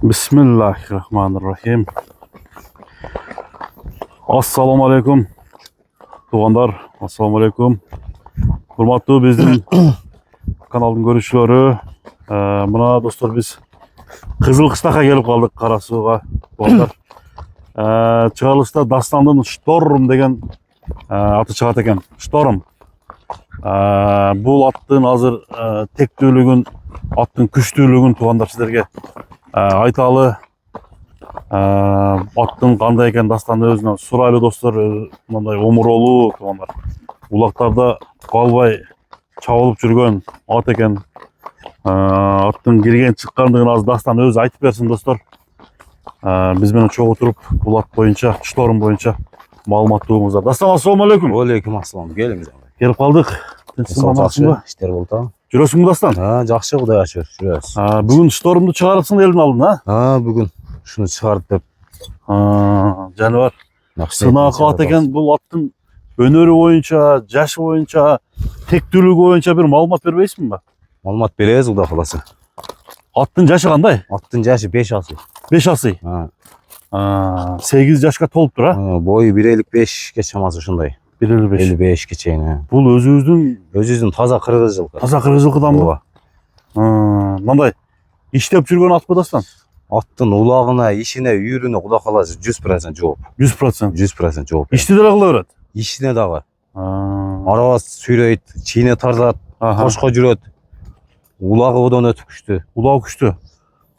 Bismillahirrahmanirrahim. Assalamu alaikum. Tuğanlar, assalamu alaikum. Hurmatlı bizim kanalın görüşleri. Buna dostlar biz Kızılkışlak'a gelip kaldık, Karasu'ga. Tuğanlar. Çıkarılışta Dastan'dan Storm degen atı çıgat eken. Storm. Bu attığın hazır tektүүлүгүн, attın күчтүүлүгүн tuğanlar sizlerge айталы. Attın kандай eken Dastan'da özünden suraylı dostlar, mындай омуролуу tuğanlar. Улактарда калбай чабылып жүргөн at eken. Attın girген чыккандыгын аз Дастан өзү айтып берсин достор. Биз менен чогуу туруп бул ат боюнча, Шторм боюнча маалыматтуулугуңуздар. Дастан, ассаламу алейкум. Алейкум ассалам. Келиңиз. Келип калдык. Тынчсызбы? Иштер болду. Жүрөсүңбү Дастан? Жакшы, Кудайга шүгүр. Жүрөбүз. Бүгүн Штормду чыгарыпсың элдин алдына, Бүгүн шуну чыгарып деп. Жаныбар. Сынакы ат экен, бул аттын өнөрү боюнча, жашы боюнча, тектүүлүгү боюнча бир маалымат бербейсиңби? Маалымат беребиз, Кудай кааласа. Аттын жашы кандай? Аттын жашы 5 асый. 5 асый. 8 жашка толуптур, Бою 1.55 чамасы ушундай. 1.55. 55 чейин. Бул өзүбүздүн таза кыргыз жылкы. Таза кыргыз жылкыданбы? Мындай иштеп жүргөн атпы Дастан? Аттын улагына, ишине, үйүрүнө Кудай кааласа 100% жооп. 100%. 100% жооп. Ишти деле кыла берет. Ишине дагы. Араба сүйрөйт, чийне тартат, кошко жүрөт. Улагы одан өтүп күчтүү. Улагы күчтүү.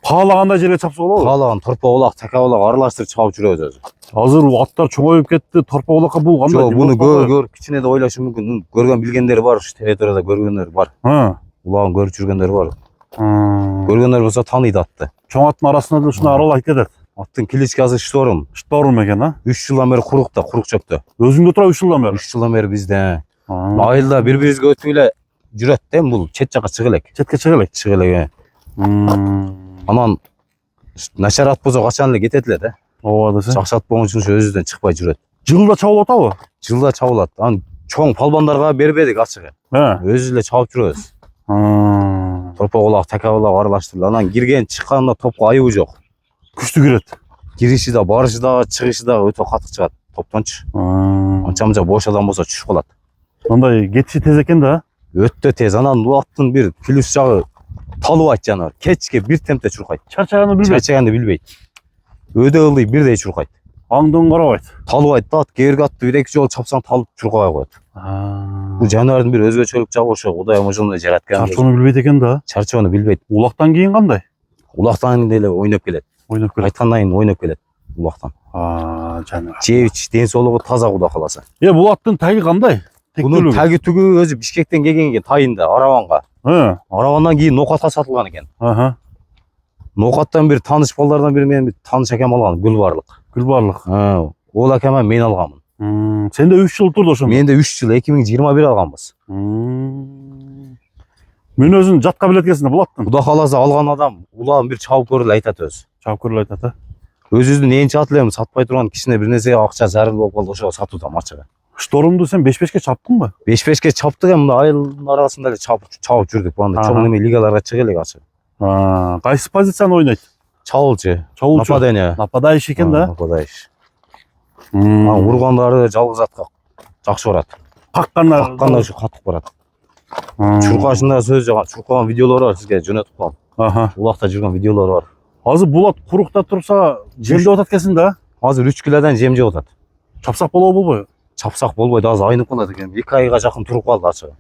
Каалагандай жерге чапса болобу? Каалаган торпо улак, така улак аралаштырып чабып жүрөбүз өзү. Азыр аттар чоңоюп кетти, торпо улакка бул кандай? Жок, буну көрүп кичине да ойлошу мүмкүн. Көргөн билгендери бар, ушу территорияда көргөндөр бар. Улагын көрүп жүргөндөр бар. Көргөндөр болсо тааныйт атты. Чоң аттын арасында да ушуна аралайт кетет. Аттын кличкасы Шторм. Шторм экен, 3 жылдан бери курукта, курук чөптө. Өзүңдө тура 3 жылдан бери. 3 жылдан бери бизде. Айылда бири-бирибизге өтүп эле жүрөт да, бул чет жака чыга элек. Четке чыга элек. Чыга элек. Анан начар ат болсо качан эле кетет эле да. Ооба десе. Жакшы ат болгон үчүн өзүдөн чыкпай жүрөт. Жылда чабылып атабы? Жылда чабылат. Анан чоң палбандарга бербедик ачыгы. Өзүбүз эле чабып жүрөбүз. Торпо улак, така улак аралаштырып, анан кирген чыкканда топко айыбы жок. Күчтүү кирет. Кириши да, барышы да, чыгышы да өтө катык чыгат топтончу. Анча-мынча бош адам болсо түшүп калат. Мындай кетиши тез экен да. Өтө тез. Анан бул аттын бир плюс жагы талыбайт жаныбар. Кечке бир темпте чуркайт. Чарчаганды билбейт. Өдө ылдый бирдей чуркайт. Аңдын карабайт. Талыбайт да, ат кээрги атты 1-2 жолу чапсаң талып чуркабай коет. Бул жаныбардын бир өзгөчөлүк жагы ошо, Кудай мыжылды жараткан. Чарчоону билбейт экен да. Чарчоону билбейт. Улактан кийин кандай? Улактан деле ойноп келет. Айткандан кийин ойноп келет улактан. Жаныбар. Жебич, ден соолугу таза, Кудай кааласа. Бул аттын таги кандай? Бунун таги түгү өзү Бишкектен келген экен, тайында, Арабанга. Арабандан кийин Нокатка сатылган экен. Нокаттан бир тааныш балдардан бири менен тааныш акам алган, Гүлбарлык. Гүлбарлык. Ол акама мен алганмын. Сенде 3 жыл турду ошондо. Менде 3 жыл, 2021 алганбыз. Мен өзүн жатка билет экенсиң бул аттын. Кудай кааласа алган адам улагын бир чабып көрүп эле айтат өзү. Чабып көрүп айтат, Өзүбүздүн энчи ат элем, сатпай турган кичине бир нерсе акча зарыл болуп калды, ошого сатуудам ачыгы. Штормду сен 5-5ке чаптыңбы? 5-5ке чаптык, мында айылдын арасында эле чабып жүрдүк. Банда чоң неме лигаларга чыга элек ачыгы. Кайсы позицияны ойнойт? Чабуулчу. Нападение. Нападающий экен да? Нападающий. Ургандары жалгыз атка жакшы барат. Какканда ушу катык барат. Чуркашында сөз жаган, чуркаган видеолор бар, сизге жөнөтүп коем. Улакта жүргөн видеолор бар. Азыр бул ат курукта турса, жемдеп атат экенсиң да? Азыр 3 килодан жем жеп атат. Чапсак болобу болбойбу? Чапсак болбойт, азыр айнып калат экен. 2 айга жакын туруп калды ачыгы.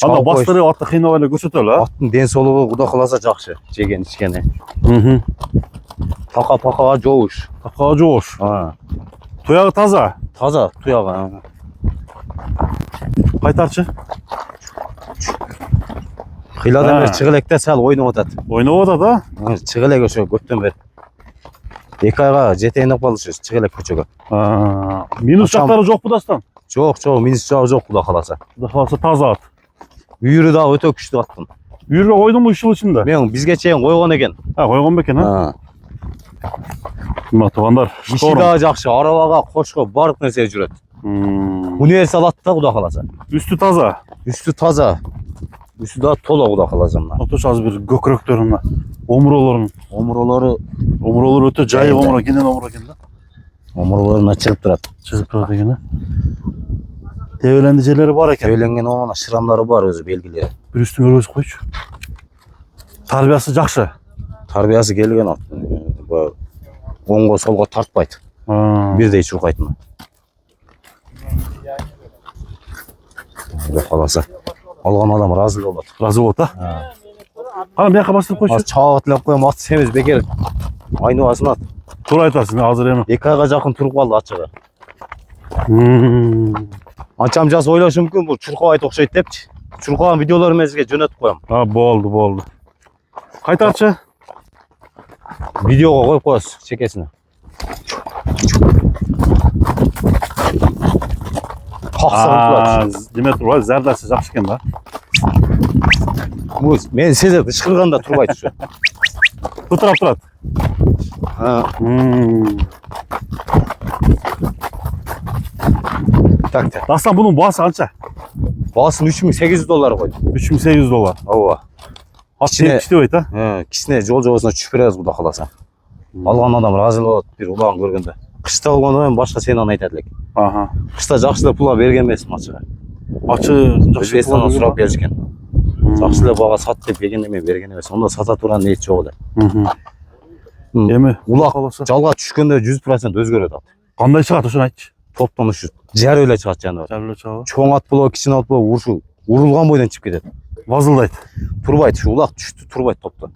Анда бастырып атты кыйнап эле көрсөтөлү, Аттын ден соолугу Кудай кааласа жакшы, жеген ичкени. Така-пакага жоош. Такага жоош. Туягы таза. Таза туягы. Кайтарчы. Кыйладан бери чыга электе сал ойноп атат. Ойноп атат, Чыга элек ошо көптөн бери. 2 айга жетейин деп калды, чыга элек көчөгө. Минус жактары жокпу Дастан? Жок, минус жагы жок, Кудай кааласа. Кудай кааласа таза ат. Үйүрү да өтө күчтүү аттын. Үйүргө койдуңбу 3 жыл ичинде? Мен бизге чейин койгон экен. Койгон бекен, Мына туугандар, Иши да жакшы, арабага, кошко бардык нерсе жүрөт. Universal attı da Kuda kalasa. Üstü taza. Üstü taza. Üstü daha tola Kuda kalacağım lan. Otoş az bir gökröktörün. Omurolorun. Omurları Omurolor öte cayı Evet. omura gene omura gene. omurlarını açılıp durat. Çizip durады gene. Tevelendiceleri var eken. Söylengen ona şıramları var özü belgili. Bir üstüne göz koyuç. Tarbiyası жақсы. Tarbiyası gelgen at. Bu ongo solga tartpaydı. Birдей çurkaytın. Kuda kalasa. Algan adam razı болады. Razı ol da. Ана мына жаққа бастырып қойшы. Az çağatlap koyam at semiz bekер. Aynu asın at. Тура айтасың, азыр эми. 2 ayga жақын тұрып қалды атшыға. Анчам жас ойлашы мүмкін бұл чуркабайды окшойт депчи. Чуркаган видеолорун мен сизге жөнөтүп коем. Болды. Қайтарчы. Видеого коюп коесуз чекесине. Каксырып Деме турбайбы, зардасы жақсы екен да. турат. Мен сезет ышкырганда турбайт ушу. Тутурап турат. Так так. Дастан бұның басы қанша? Баасын $3800 койду. $3800. Ооба. Ат Кичине- тепкичте байт, а? Кичине жол жобосуна түшүп беребиз Куда кааласа. Алган адам ыраазы болот бир улагын көргөндө. Кышта болгондо эми башка сенен айтат элек. Аха. Кышта жакшы эле пула берген эмесмин ачыгы. Ачы Өзбекстандан сурап келишкен. Жакшы эле бага сат деп берген эме берген эмес. Онда сата турган ниет жок эле. Эми Улак каласа. жалга түшкөндө 100% өзгөрөт ат. Кандай чыгат ошону айтчы. Топтон ушут. Жар эле чыгат жаныбар. Жабылы чыгабы. Чоң ат болобу, кичине ат болобу урушу урулган бойдон чыгып кетет. Вазылдайт. Турбайт ушу улак түштү турбайт топтон.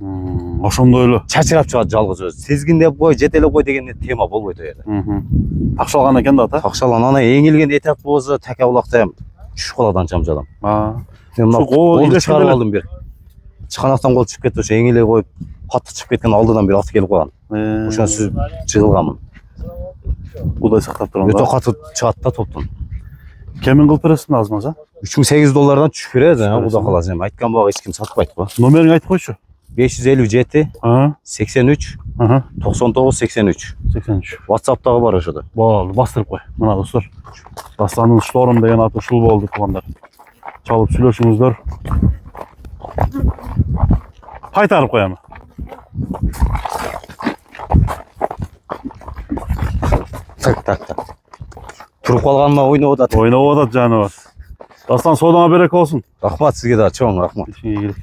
Ошондой эле. Чачырап чыгат жалгыз өзү. Сезгин деп кой, жетелеп кой деген тема болбойт о жерде. Такшалган экен да ата. Такшалган ана эңилген этап болсо така улакта түшүп калат анчам жадам. Мен мына Кол колду илешкен чыгарып эле. алдым бир. Чыканактан кол чыгып кетти, ошо эңиле коюп катты чыгып кеткен алдыдан бир ат келип калган. Ошону сүзүп чыгылганмын. Будай сактап турган. Өтө катуу чыгат да топтон. Кемин кылып бересиң азмаса? $3800 түшүп берет, Куда кааласа. Эми айткан бага эч ким сатпайт го. Номерин айтып койчу. 557 83 99 83. 83. WhatsApp'tагы бар ошодо. Болду, бастырып кой. Мына достор. Дастанын Шторм деген аты ушул болду туугандар. Чалып сүйлөшүңүздөр. Кайтарып коем. Так. Туруп калганыма ойноп атат. Ойноп атат жаныбар. Дастан соодаңа береке болсун. Рахмат сизге да чоң рахмат. Ишиңе келик.